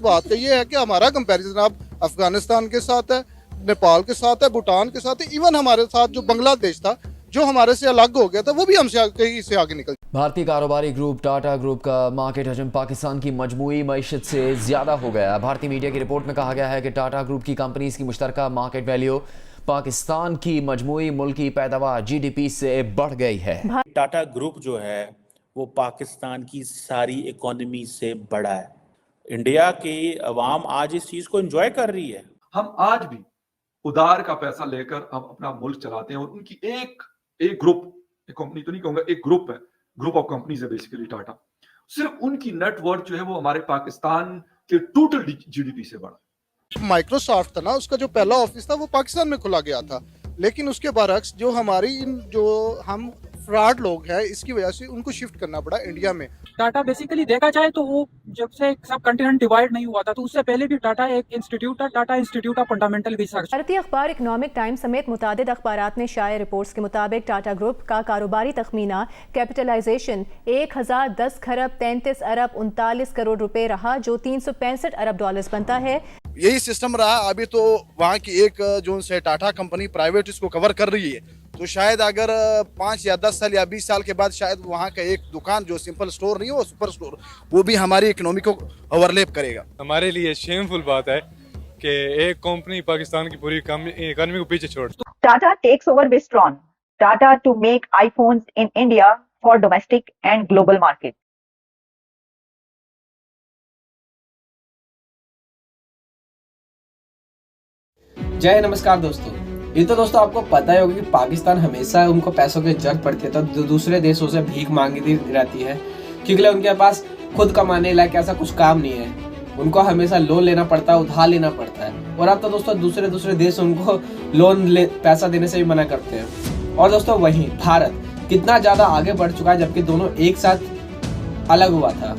बात का ये है कि हमारा कंपैरिजन अब अफगानिस्तान के साथ है, नेपाल के साथ है, भूटान के साथ है, इवन हमारे साथ जो बांग्लादेश था जो हमारे से अलग हो गया था वो भी हमसे कहीं से आगे निकल। भारतीय कारोबारी ग्रुप टाटा ग्रुप का मार्केट हजम पाकिस्तान की मजमूई मईशत से ज़्यादा हो गया। भारतीय मीडिया की रिपोर्ट में कहा गया है कि टाटा ग्रुप की कंपनीज की मुश्तरका मार्केट वैल्यू पाकिस्तान की मजमूई मुल्की पैदावार GDP से बढ़ गई है। टाटा ग्रुप जो है वो पाकिस्तान की सारी इकोनॉमी से बड़ा है। इंडिया की अवाम आज इस चीज को एंजॉय कर रही है। हम आज भी उधार का पैसा लेकर हम अपना मुल्क चलाते हैं और उनकी एक ग्रुप, एक कंपनी तो नहीं कहूंगा, एक ग्रुप है, ग्रुप ऑफ कंपनीज है बेसिकली टाटा। सिर्फ उनकी नेटवर्थ जो है वो हमारे पाकिस्तान के टोटल GDP से बड़ा। माइक्रोसॉफ्ट था ना, उसका जो पहला ऑफिस था वो पाकिस्तान में खुला गया था, लेकिन उसके बरक्स जो हमारी जो हम फ्रॉड लोग हैं इसकी वजह से उनको शिफ्ट करना पड़ा इंडिया में। टाटा बेसिकली देखा जाए तो वो जब से सब कंटिनेंट डिवाइड नहीं हुआ था तो उससे पहले भी टाटा एक इंस्टीट्यूट था, Tata institute of fundamental research. भारतीय अखबार इकोनॉमिक टाइम्स समेत मुतादिद अखबारात ने शाया रिपोर्ट्स के मुताबिक टाटा ग्रुप का कारोबारी तखमीना कैपिटलाइजेशन 1010 खरब 33 अरब 39 करोड़ रुपए रहा, जो 365 अरब डॉलर्स बनता है। यही सिस्टम रहा। अभी तो वहाँ की एक जो से टाटा कंपनी प्राइवेट इसको कवर कर रही है, तो शायद अगर 5 या 10 साल या 20 साल के बाद शायद वहाँ का एक दुकान जो सिंपल स्टोर नहीं हो, सुपर स्टोर, वो भी हमारी इकोनॉमी को ओवरलैप करेगा। हमारे लिए शेमफुल बात है कि एक कंपनी पाकिस्तान की पूरी इकोनॉमी को पीछे छोड़। Tata takes over Wistron, Tata to make iPhones in India for domestic and global market. जय नमस्कार दोस्तों। ये तो दोस्तों आपको पता ही होगा कि पाकिस्तान हमेशा उनको पैसों की जरूरत पड़ती है तो दूसरे देशों से भीख मांगती रहती है, क्योंकि उनके पास खुद कमाने लायक ऐसा कुछ काम नहीं है। उनको हमेशा लोन लेना पड़ता है, उधार लेना पड़ता है। और अब तो दोस्तों दूसरे देश उनको पैसा देने से भी मना करते हैं। और दोस्तों वहीं भारत कितना ज्यादा आगे बढ़ चुका है, जबकि दोनों एक साथ अलग हुआ था।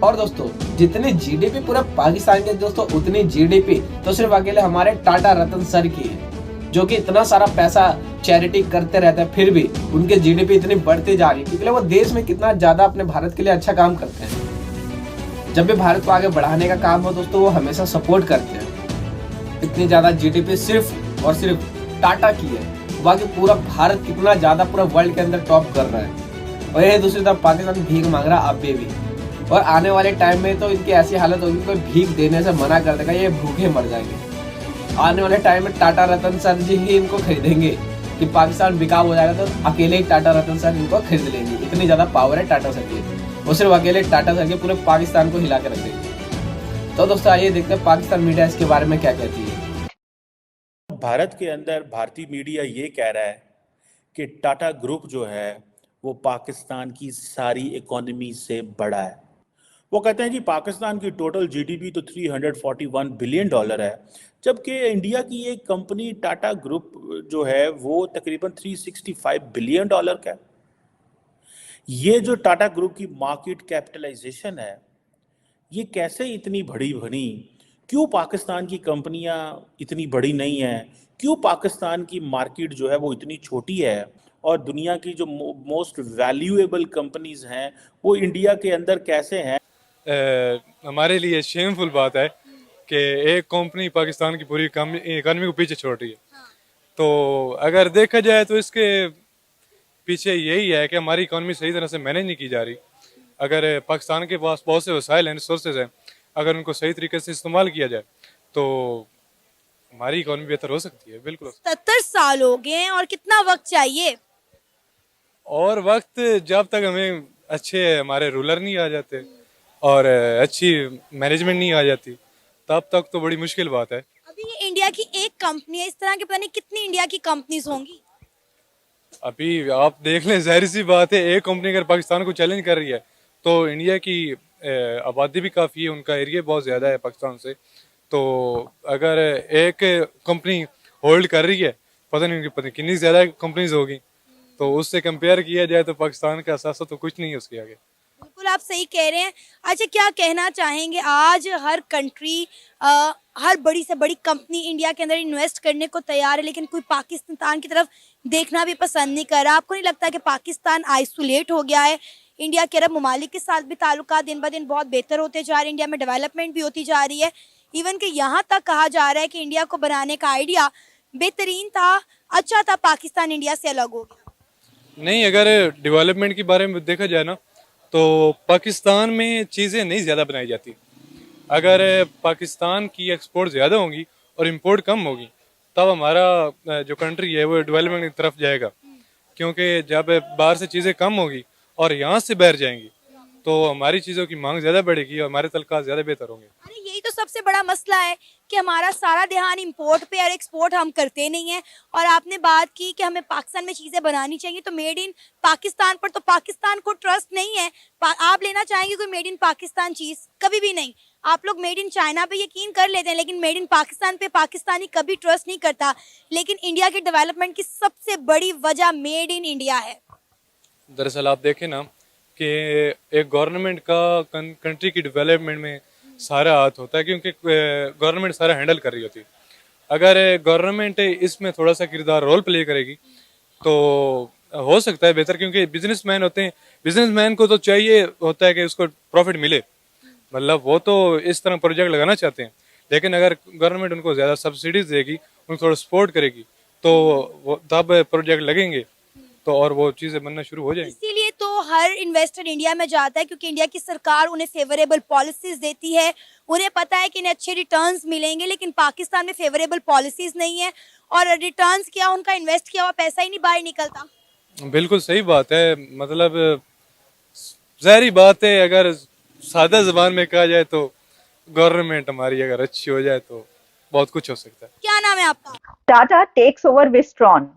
और दोस्तों जितनी GDP पूरा पाकिस्तान के दोस्तों उतनी GDP तो सिर्फ अकेले हमारे टाटा रतन सर की है, जो कि इतना सारा पैसा चैरिटी करते रहते हैं, फिर भी उनके GDP इतनी बढ़ती जा रही है, क्योंकि वो देश में कितना ज्यादा अपने भारत के लिए अच्छा काम करते हैं। जब भी भारत को आगे बढ़ाने का काम हो दोस्तों वो हमेशा सपोर्ट करते हैं। इतनी ज्यादा GDP सिर्फ और सिर्फ टाटा की है, बाकी पूरा भारत कितना ज्यादा पूरा वर्ल्ड के अंदर टॉप कर रहा है। और यही दूसरी तरफ पाकिस्तान भीख मांग रहा है अभी भी, और आने वाले टाइम में तो इनकी ऐसी हालत होगी कोई भीख देने से मना कर देगा, ये भूखे मर जाएंगे। आने वाले टाइम में टाटा रतन सर जी ही इनको खरीदेंगे कि पाकिस्तान बिकाऊ हो जाएगा तो अकेले ही टाटा रतन सर इनको खरीद लेंगे। इतनी ज्यादा पावर है टाटा सर की, वो सिर्फ अकेले टाटा सर के पूरे पाकिस्तान को हिला के रख देंगे। तो दोस्तों आइए देखते हैं पाकिस्तान मीडिया इसके बारे में क्या कहती है। भारत के अंदर भारतीय मीडिया ये कह रहा है कि टाटा ग्रुप जो है वो पाकिस्तान की सारी इकोनॉमी से बड़ा है। वो कहते हैं जी पाकिस्तान की टोटल GDP तो $341 बिलियन है, जबकि इंडिया की एक कंपनी टाटा ग्रुप जो है वो तकरीबन $365 बिलियन का है। ये जो टाटा ग्रुप की मार्केट कैपिटलाइजेशन है ये कैसे इतनी बड़ी बनी? क्यों पाकिस्तान की कंपनियां इतनी बड़ी नहीं हैं? क्यों पाकिस्तान की मार्केट जो है वो इतनी छोटी है और दुनिया की जो मोस्ट वैल्यूएबल कंपनीज हैं वो इंडिया के अंदर कैसे हैं? हमारे लिए शेमफुल बात है कि एक कंपनी पाकिस्तान की पूरी इकोनॉमी को पीछे छोड़ रही है। तो अगर देखा जाए तो इसके पीछे यही है कि हमारी इकोनॉमी सही तरह से मैनेज नहीं की जा रही। अगर पाकिस्तान के पास बहुत से वसाइल हैं, रिसोर्सेज हैं, अगर उनको सही तरीके से इस्तेमाल किया जाए तो हमारी इकोनॉमी बेहतर हो सकती है। बिल्कुल 70 साल हो गए हैं और कितना वक्त चाहिए? और वक्त जब तक हमें अच्छे हमारे रूलर नहीं आ जाते और अच्छी मैनेजमेंट नहीं आ जाती तब तक तो बड़ी मुश्किल बात है। अभी ये इंडिया की एक कंपनी है, इस तरह की पता नहीं कितनी इंडिया की कंपनीज होंगी। अभी आप देख लें, जाहिर सी बात है एक कंपनी अगर पाकिस्तान को चैलेंज कर रही है तो इंडिया की आबादी भी काफ़ी है, उनका एरिया बहुत ज़्यादा है पाकिस्तान से। तो अगर एक कंपनी होल्ड कर रही है पता नहीं कितनी ज़्यादा कंपनीज होगी, तो उससे कंपेयर किया जाए तो पाकिस्तान का असासा तो कुछ नहीं है उसके आगे। बिल्कुल आप सही कह रहे हैं। अच्छा क्या कहना चाहेंगे, आज हर कंट्री हर बड़ी से बड़ी कंपनी इंडिया के अंदर इन्वेस्ट करने को तैयार है, लेकिन कोई पाकिस्तान की तरफ देखना भी पसंद नहीं कर रहा। आपको नहीं लगता कि पाकिस्तान आइसोलेट हो गया है? इंडिया के अरब ममालिक के साथ भी ताल्लुकात दिन ब दिन बहुत बेहतर होते जा रहे हैं, इंडिया में डेवलपमेंट भी होती जा रही है। इवन कि यहाँ तक कहा जा रहा है कि इंडिया को बनाने का आइडिया बेहतरीन था, अच्छा था, पाकिस्तान इंडिया से अलग हो गया। नहीं, अगर डेवलपमेंट के बारे में देखा जाए ना तो पाकिस्तान में चीज़ें नहीं ज़्यादा बनाई जाती। अगर पाकिस्तान की एक्सपोर्ट ज़्यादा होगी और इंपोर्ट कम होगी तब हमारा जो कंट्री है वो डेवलपमेंट की तरफ जाएगा, क्योंकि जब बाहर से चीज़ें कम होगी और यहाँ से बाहर जाएंगी तो हमारी चीज़ों की मांग ज़्यादा बढ़ेगी और हमारे तलकात ज़्यादा बेहतर होंगे। अरे यही तो सबसे बड़ा मसला है कि हमारा सारा ध्यान इंपोर्ट पे और एक्सपोर्ट हम करते नहीं है। और आपने बात की कि हमें पाकिस्तान में चीज़ें बनानी चाहिए, तो मेड इन पाकिस्तान पर तो पाकिस्तान को ट्रस्ट नहीं है। आप लेना चाहेंगे कोई मेड इन पाकिस्तान चीज़? कभी भी नहीं। आप लोग मेड इन चाइना पे यकीन कर लेते हैं, लेकिन मेड इन पाकिस्तान पे पाकिस्तानी कभी ट्रस्ट नहीं करता। लेकिन इंडिया के डेवलपमेंट की सबसे बड़ी वजह मेड इन इंडिया है। दरअसल आप देखें ना कि एक गवर्नमेंट का कंट्री की डेवलपमेंट में सारा हाथ होता है, क्योंकि गवर्नमेंट सारा हैंडल कर रही होती है। अगर गवर्नमेंट इसमें थोड़ा सा किरदार रोल प्ले करेगी तो हो सकता है बेहतर, क्योंकि बिजनेसमैन होते हैं, बिजनेसमैन को तो चाहिए होता है कि उसको प्रॉफिट मिले, मतलब वो तो इस तरह प्रोजेक्ट लगाना चाहते हैं। लेकिन अगर गवर्नमेंट उनको ज़्यादा सब्सिडीज देगी, उनको थोड़ा सपोर्ट करेगी तो वो तब प्रोजेक्ट लगेंगे तो और वो चीज़ें बनना शुरू हो जाएंगी। इसीलिए तो हर इन्वेस्टर इंडिया में जाता है, क्योंकि इंडिया की सरकार उन्हें फेवरेबल पॉलिसीज देती है, उन्हें पता है कि इन्हें अच्छे रिटर्न्स मिलेंगे। लेकिन पाकिस्तान में फेवरेबल पॉलिसीज नहीं है और रिटर्न्स क्या, उनका इन्वेस्ट किया हुआ पैसा ही नहीं बाहर निकलता। बिल्कुल सही बात है, मतलब ज़ाहिरी बात है, अगर सादा ज़बान में कहा जाए तो गवर्नमेंट हमारी अगर अच्छी हो जाए तो बहुत कुछ हो सकता है। क्या नाम है आपका? Tata takes over Wistron.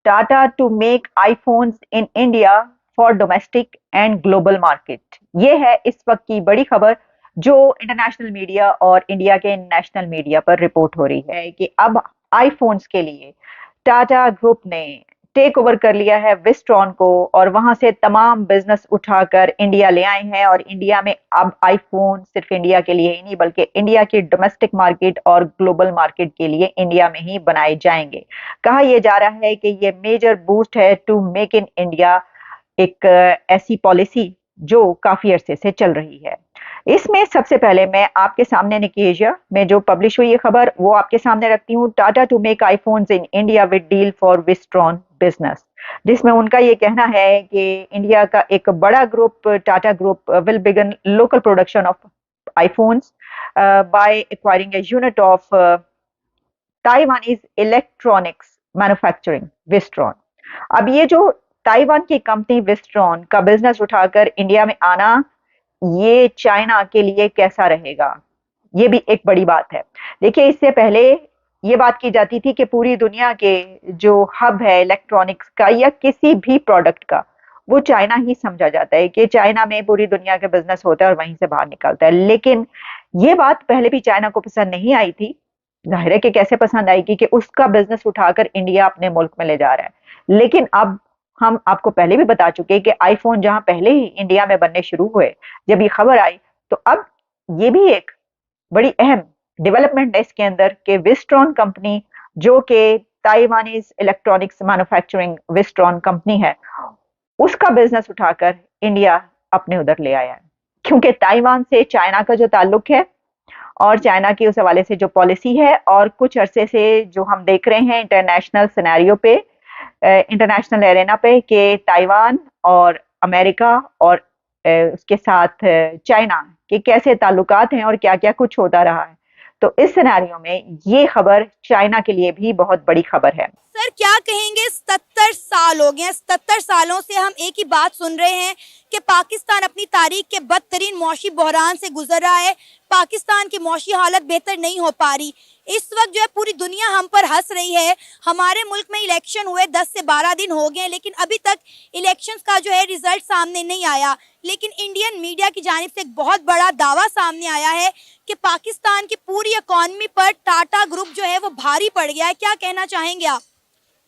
Tata to make iPhones in India for domestic and global market. ये है इस वक्त की बड़ी खबर जो इंटरनेशनल मीडिया और इंडिया के नेशनल मीडिया पर रिपोर्ट हो रही है कि अब आईफोन्स के लिए टाटा ग्रुप ने टेक ओवर कर लिया है विस्ट्रॉन को और वहां से तमाम बिजनेस उठाकर इंडिया ले आए हैं। और इंडिया में अब आईफोन सिर्फ इंडिया के लिए ही नहीं बल्कि इंडिया की डोमेस्टिक मार्केट और ग्लोबल मार्केट के लिए इंडिया में ही बनाए जाएंगे। कहा यह जा रहा है कि ये मेजर बूस्ट है टू मेक इन इंडिया, एक ऐसी पॉलिसी जो काफी अरसे से चल रही है। इसमें सबसे पहले मैं आपके सामने निकी एशिया में जो पब्लिश हुई ये खबर वो आपके सामने रखती हूँ। Tata to make iPhones in India with deal for Wistron business, जिसमें उनका ये कहना है कि इंडिया का एक बड़ा group Tata group will begin local production of iPhones by acquiring a unit of Taiwanese electronics manufacturing Wistron. अब ये जो ताइवान की कंपनी विस्ट्रॉन का बिजनेस उठाकर इंडिया में आना, ये चाइना के लिए कैसा रहेगा, ये भी एक बड़ी बात है। देखिए, इससे पहले ये बात की जाती थी कि पूरी दुनिया के जो हब है इलेक्ट्रॉनिक्स का या किसी भी प्रोडक्ट का, वो चाइना ही समझा जाता है कि चाइना में पूरी दुनिया का बिजनेस होता है और वहीं से बाहर निकलता है। लेकिन ये बात पहले भी चाइना को पसंद नहीं आई थी। जाहिर है कि कैसे पसंद आएगी कि उसका बिजनेस उठाकर इंडिया अपने मुल्क में ले जा रहा है। लेकिन अब हम आपको पहले भी बता चुके कि आईफोन जहां पहले ही इंडिया में बनने शुरू हुए, जब ये खबर आई तो अब ये भी एक बड़ी अहम डेवलपमेंट है इसके अंदर कि विस्ट्रॉन कंपनी जो कि Taiwanese electronics manufacturing Wistron company है, उसका बिजनेस उठाकर इंडिया अपने उधर ले आया है। क्योंकि ताइवान से चाइना का जो ताल्लुक है और चाइना की उस हवाले से जो पॉलिसी है और कुछ अरसे से जो हम देख रहे हैं इंटरनेशनल सिनेरियो पे, इंटरनेशनल एरेना पे कि ताइवान और अमेरिका और उसके साथ चाइना के कैसे ताल्लुकात हैं और क्या क्या कुछ होता रहा है, तो इस सिनेरियो में ये खबर चाइना के लिए भी बहुत बड़ी खबर है। सर क्या कहेंगे, 77 साल हो गए, 77 सालों से हम एक ही बात सुन रहे हैं कि पाकिस्तान अपनी तारीख के बदतरीन मौशी बहरान से गुजर रहा है, पाकिस्तान की मौशी हालत बेहतर नहीं हो पा रही। इस वक्त जो है पूरी दुनिया हम पर हंस रही है। हमारे मुल्क में इलेक्शन हुए 10 से 12 दिन हो गए, लेकिन अभी तक इलेक्शंस का जो है रिजल्ट सामने नहीं आया। लेकिन इंडियन मीडिया की जानिब से एक बहुत बड़ा दावा सामने आया है कि पाकिस्तान की पूरी इकॉनमी पर टाटा ग्रुप जो है वो भारी पड़ गया है। क्या कहना चाहेंगे आप?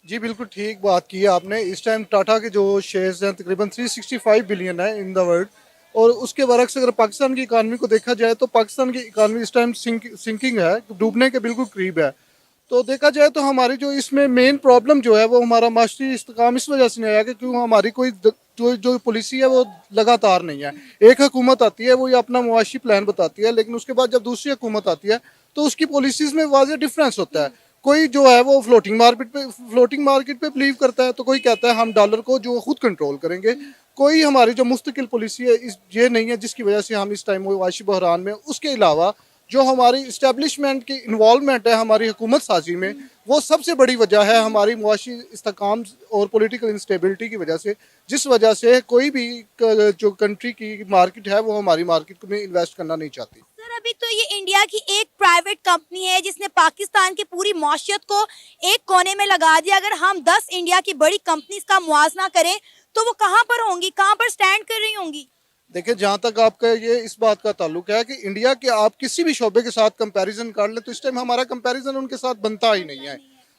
जी बिल्कुल ठीक बात की है आपने। इस टाइम टाटा के जो शेयर्स हैं तकरीबन 365 बिलियन है इन द वर्ल्ड, और उसके बरक्स अगर पाकिस्तान की इकानमी को देखा जाए तो पाकिस्तान की इकानमी इस टाइम सिंकिंग है, डूबने के बिल्कुल करीब है। तो देखा जाए तो हमारी जो इसमें मेन प्रॉब्लम जो है वो हमारा माशरी इस्तेकाम इस वजह से नहीं आया कि क्यों हमारी कोई जो पॉलिसी है वो लगातार नहीं है। एक हुकूमत आती है, वो ये अपना मुआशी प्लान बताती है, लेकिन उसके बाद जब दूसरी हुकूमत आती है तो उसकी पॉलिसीज़ में वाज़ेह डिफरेंस होता है। कोई जो है वो फ्लोटिंग मार्केट पे बिलीव करता है, तो कोई कहता है हम डॉलर को जो खुद कंट्रोल करेंगे। कोई हमारी जो मुस्तकिल पॉलिसी है ये नहीं है मुआशी वजह से हम इस टाइम मुआशी बहरान में। उसके अलावा जो हमारी इस्टेब्लिशमेंट की इन्वॉल्वमेंट है हमारी हुकूमत साजी में, वो सबसे बड़ी वजह है हमारी मुआशी इस्तेकाम और पॉलिटिकल इंस्टेबिलिटी की वजह से, जिस वजह से कोई भी जो कंट्री की मार्केट है वो हमारी मार्केट में इन्वेस्ट करना नहीं चाहती। सर, अभी तो ये इंडिया की एक प्राइवेट कंपनी है जिसने पाकिस्तान की पूरी मौशियत को एक कोने में लगा दिया। अगर हम 10 इंडिया की बड़ी कंपनीज का मुआवजा करें तो वो कहाँ पर होंगी, कहाँ पर स्टैंड कर रही होंगी? देखिए, जहाँ तक आपका ये इस बात का ताल्लुक है कि इंडिया के आप किसी भी शोबे के साथ कंपैरिजन कर लें तो इस टाइम हमारा कंपैरिजन उनके साथ बनता ही नहीं है।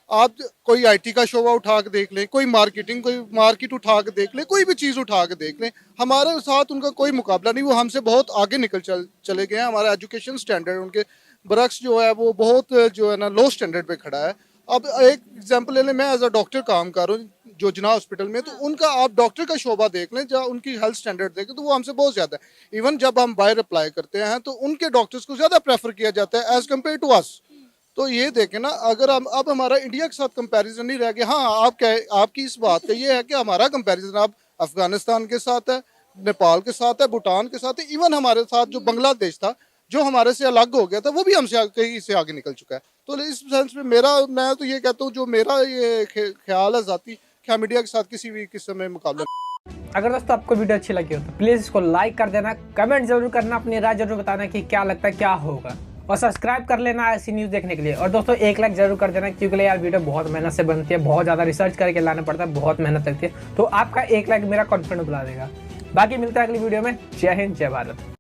आप कोई आईटी का शोबा उठा के देख लें, कोई मार्केट उठा के देख लें, कोई भी चीज़ उठा के देख लें, हमारे साथ उनका कोई मुकाबला नहीं। वो हमसे बहुत आगे निकल चले गए हैं। हमारा एजुकेशन स्टैंडर्ड उनके बरक्स जो है वो बहुत जो है ना लो स्टैंडर्ड पे खड़ा है। अब एक एग्जांपल ले लें, मैं एज अ डॉक्टर काम कर रहा हूँ जो जिना हॉस्पिटल में, तो उनका आप डॉक्टर का शोबा देख लें, जहाँ उनकी हेल्थ स्टैंडर्ड देखें तो वो हमसे बहुत ज़्यादा है। इवन जब हम बाहर अप्लाई करते हैं तो उनके डॉक्टर्स को ज़्यादा प्रेफर किया जाता है एज कम्पेयर टू अस। तो ये देखें ना, अगर हम अब हमारा इंडिया के साथ कंपैरिजन नहीं रह गया। हाँ, आपकी इस बात का ये है कि हमारा कंपैरिजन अब अफगानिस्तान के साथ है, नेपाल के साथ है, भूटान के साथ है, इवन हमारे साथ जो बांग्लादेश था जो हमारे से अलग हो गया था वो भी हमसे कहीं से आगे निकल चुका है। तो इस सेंस में मैं तो ये कहता हूँ, जो मेरा ये ख्याल है ज़ाती, कि हम इंडिया के साथ किसी भी किस्म में मुकाबला। अगर दोस्तों आपको वीडियो अच्छी लगी हो तो प्लीज़ इसको लाइक कर देना, कमेंट जरूर करना, अपनी राय जरूर बताना कि क्या लगता है क्या होगा, और सब्सक्राइब कर लेना ऐसी न्यूज़ देखने के लिए। और दोस्तों एक लाइक जरूर कर देना, क्योंकि यार वीडियो बहुत मेहनत से बनती है, बहुत ज़्यादा रिसर्च करके लाना पड़ता है, बहुत मेहनत लगती है। तो आपका एक लाइक मेरा कॉन्फिडेंस बढ़ा देगा। बाकी मिलता है अगली वीडियो में। जय हिंद, जय भारत।